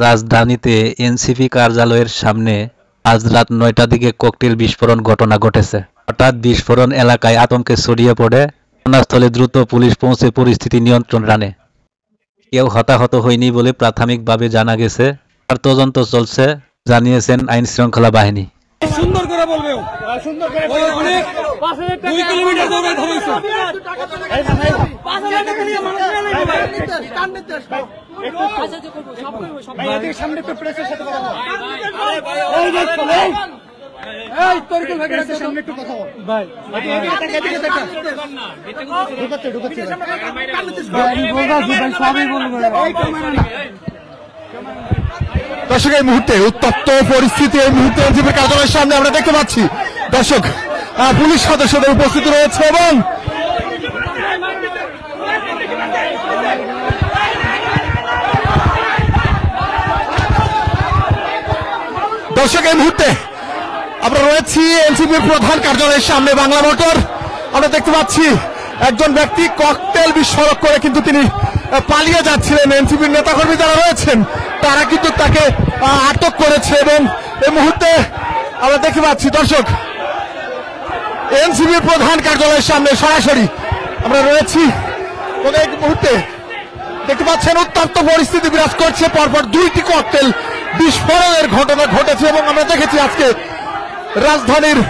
রাজধানীতে এনসিপি কার্যালয়ের সামনে আজ রাত ৯টার দিকে ককটেল বিস্ফোরণ ঘটনা ঘটেছে। হঠাৎ বিস্ফোরণ এলাকায় আতঙ্কে ছড়িয়ে পড়ে। ঘটনাস্থলে দ্রুত পুলিশ পৌঁছে পরিস্থিতি নিয়ন্ত্রণে আনে। কেউ হতাহত হয়নি বলে প্রাথমিকভাবে জানা গেছে। আর তদন্ত চলছে, জানিয়েছেন আইন শৃঙ্খলা বাহিনী। সুন্দর করে বলবে, সুন্দর করে অনেক 2 কিলোমিটার দূরে ধরেছে। সামনে তো প্রেসের সাথে কথা বল। এই তরিকুল ভাই প্রেসের সামনে একটু কথা বল ভাই। এদিকে দেখা ঢুকাচ্ছে ভাই সবই বলবো। দর্শক, এই মুহূর্তে উত্তপ্ত পরিস্থিতি, এই মুহূর্তে এনসিপির কার্যালয়ের সামনে আমরা দেখতে পাচ্ছি দর্শক পুলিশ সদস্যদের উপস্থিত রয়েছে এবং দর্শক এই মুহূর্তে আমরা রয়েছি এনসিপির প্রধান কার্যালয়ের সামনে বাংলা মোটর। আমরা দেখতে পাচ্ছি একজন ব্যক্তি ককটেল বিস্ফোরক করে কিন্তু তিনি পালিয়ে যাচ্ছিলেন। এনসিপির নেতাকর্মী যারা রয়েছেন তারা কিন্তু তাকে আটক করেছে এবং এই মুহূর্তে আমরা দেখতে পাচ্ছি দর্শক এনসিপির প্রধান কার্যালয়ের সামনে সরাসরি আমরা রয়েছি এবং এই মুহূর্তে দেখতে পাচ্ছেন উত্তপ্ত পরিস্থিতি বিরাজ করছে। পরপর 2টি ককটেল বিস্ফোরণের ঘটনা ঘটেছে এবং আমরা দেখেছি আজকে রাজধানীর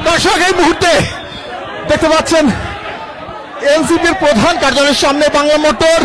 দর্শক এই মুহূর্তে দেখতে পাচ্ছেন এনসিপির প্রধান কার্যালয়ের সামনে বাংলা মোটর।